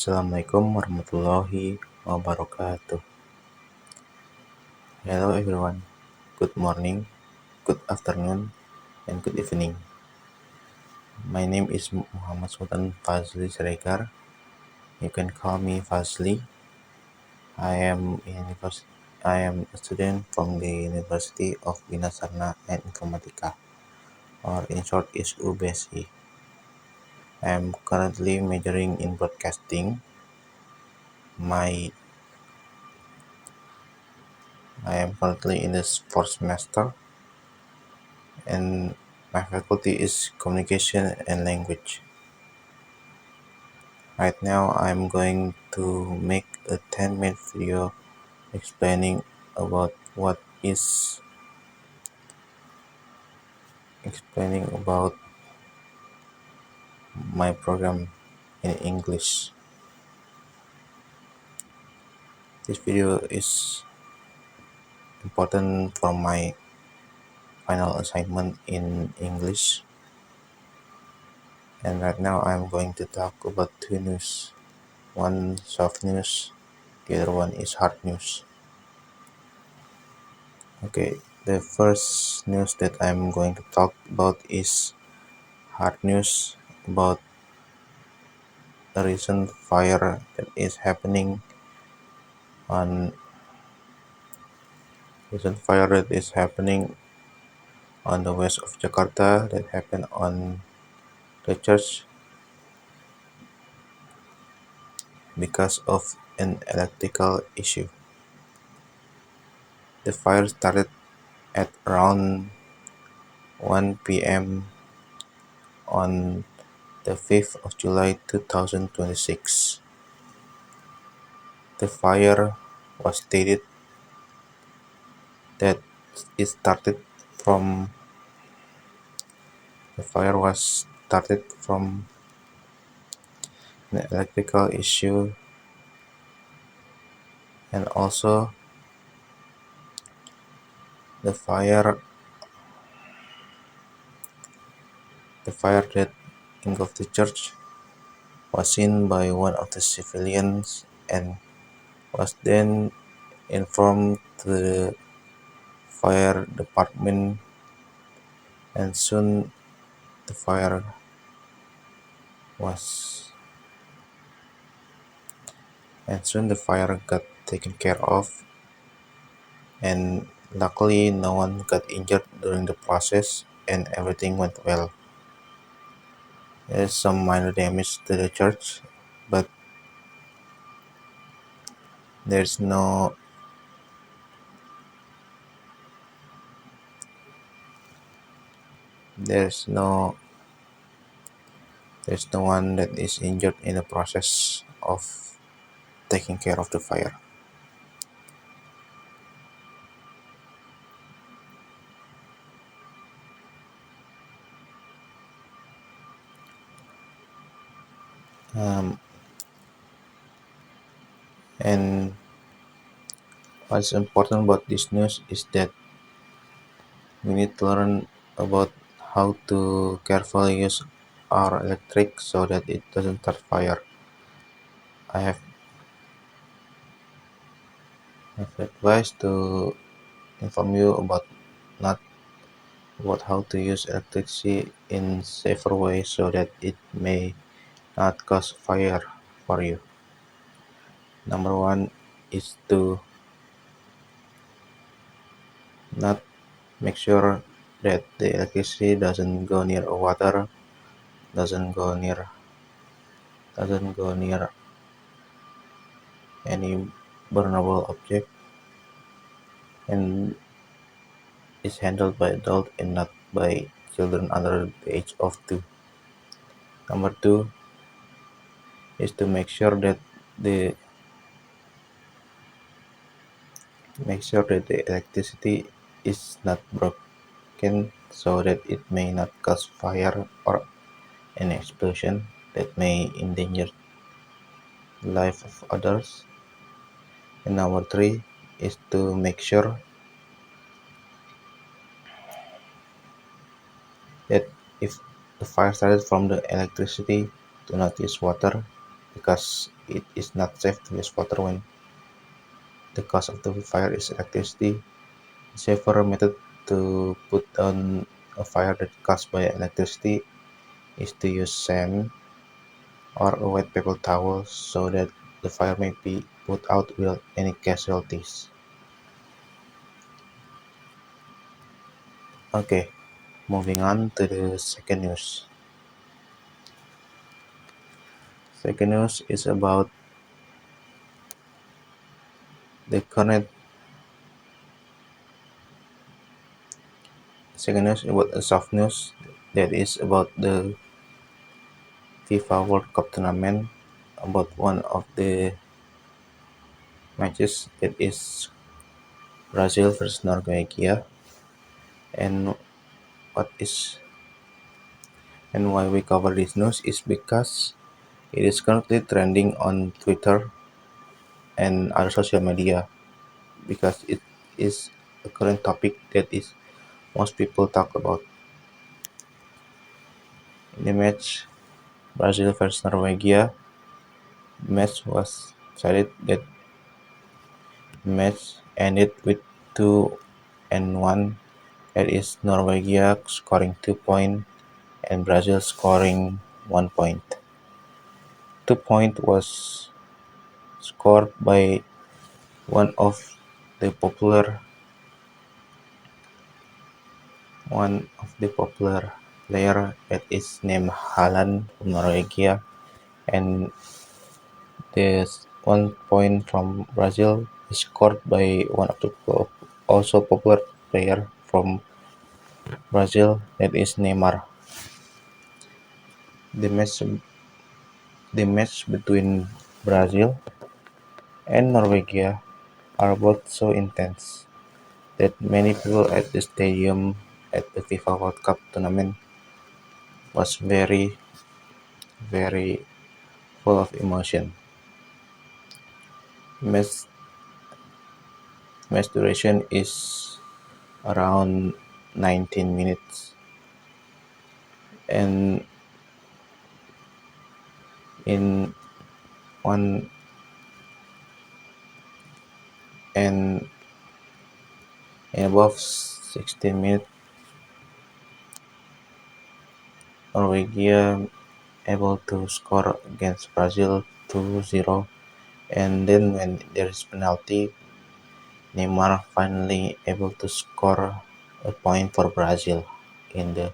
Assalamualaikum warahmatullahi wabarakatuh. Hello everyone. Good morning, good afternoon, and good evening. My name is Muhammad Sultan Fazli Siregar. You can call me Fazli. I am a student from the University of Bina Sarana and Informatika, or in short is UBSI. I am currently majoring in broadcasting. My I am currently in the fourth semester, and my faculty is communication and language. Right now I'm going to make a 10-minute video explaining about explaining about my program in English. This video is important for my final assignment in English. And right now I'm going to talk about two news. One soft news, the other one is hard news. Okay, the first news that I'm going to talk about is hard news about the recent fire that is happening on the west of Jakarta, that happened on the church because of an electrical issue. The fire started at around 1 p.m. on the 5th of July 2026. The fire was stated that it started from the fire was started from an electrical issue, and also the fire that engulfed the church was seen by one of the civilians and was then informed to the fire department, and soon the fire was got taken care of, and luckily no one got injured during the process and everything went well. There's some minor damage to the church, but there's no there's no there's no one that is injured in the process of taking care of the fire. And what's important about this news is that we need to learn about how to carefully use our electric so that it doesn't start fire. I have advised to inform you not about how to use electricity in safer way so that it may not cause fire for you. Number one is to not make sure that the electricity doesn't go near water, doesn't go near any burnable object, and is handled by adults and not by children under the age of 2. Number two is to the make sure that the electricity is not broken so that it may not cause fire or an explosion that may endanger the life of others. And number three is to make sure that if the fire started from the electricity, do not use water because it is not safe to use water when the cause of the fire is electricity. A safer method to put down a fire that caused by electricity is to use sand or a wet paper towel so that the fire may be put out without any casualties. Okay, moving on to the second news. Second news is about the current second news about a soft news that is about the FIFA World Cup tournament, about one of the matches that is Brazil versus Norwegia, and what is and why we cover this news is because it is currently trending on Twitter and other social media because it is a current topic that is most people talk about. In the match Brazil versus Norwegia, the match was decided that the match ended with 2-1. That is Norwegia scoring 2 points and Brazil scoring 1 point. 2 point was scored by one of the popular player that is named Haaland from Norwegia, and the 1 point from Brazil is scored by one of the also popular player from Brazil that is Neymar. The match the match between Brazil and Norwegia are both so intense that many people at the stadium at the FIFA World Cup tournament was very, very full of emotion. Match, match duration is around 19 minutes, and in one and in above 16 minutes, Norwegia able to score against Brazil 2-0, and then when there is penalty, Neymar finally able to score a point for Brazil in the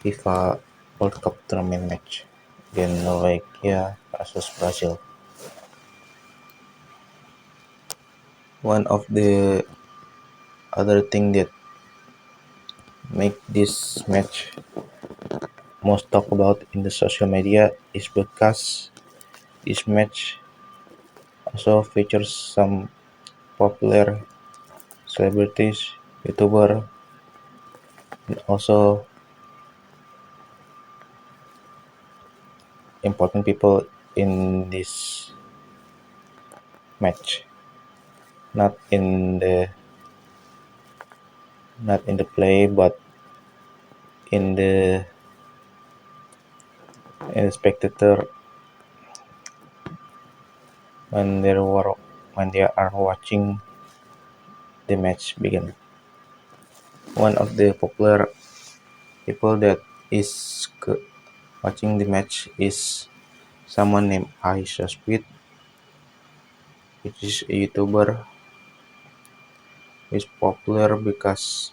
FIFA World Cup tournament match against Norwegia versus Brazil. One of the other thing that make this match most talked about in the social media is because this match also features some popular celebrities, YouTuber, and also important people in this match. Not in the not in the play, but in the spectator when when they are watching the match begin. One of the popular people that is watching the match is someone named Aisha Speed, which is a YouTuber who is popular because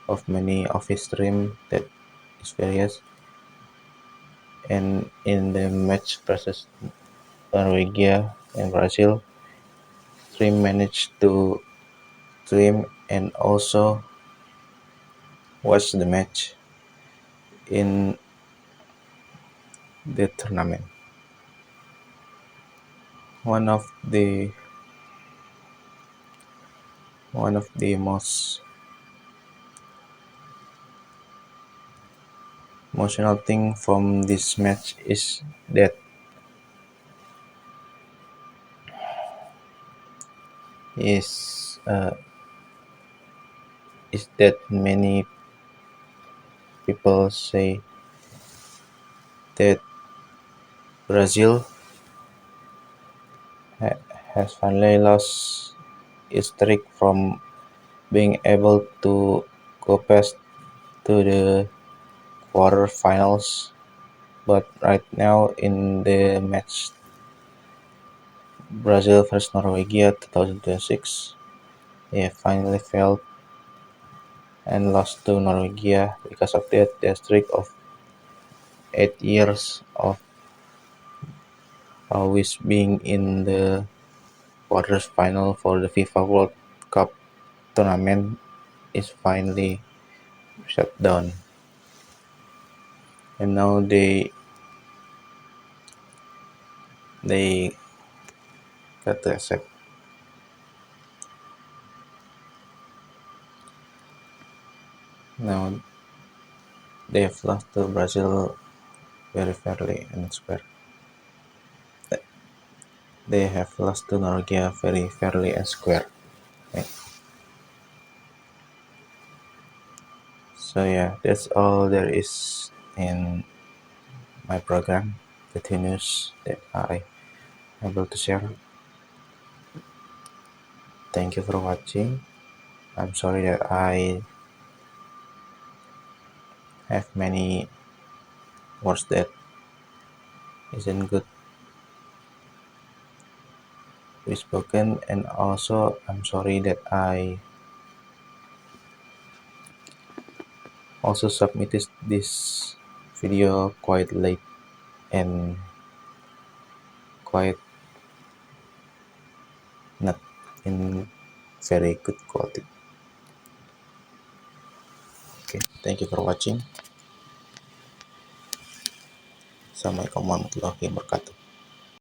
of many of his stream that is various. And in the match versus Norwegia and Brazil, stream managed to stream and also watch the match in the tournament. One of the most emotional thing from this match is uh, is that many people say that Brazil has finally lost its streak from being able to go past to the quarterfinals, but right now in the match Brazil vs Norwegia 2026, they finally failed and lost to Norwegia. Because of that, their streak of 8 years of always being in the quarters final for the FIFA World Cup tournament is finally shut down. And now they got to accept. Now they have lost to Brazil very fairly and square. They have lost to Norway very fairly and square. Right. So yeah, that's all there is in my program, the two news that I able to share. Thank you for watching. I'm sorry that I have many words that isn't good spoken, and also I'm sorry that I also submitted this video quite late and quite not in very good quality. Okay, thank you for watching. Assalamualaikum warahmatullahi wabarakatuh.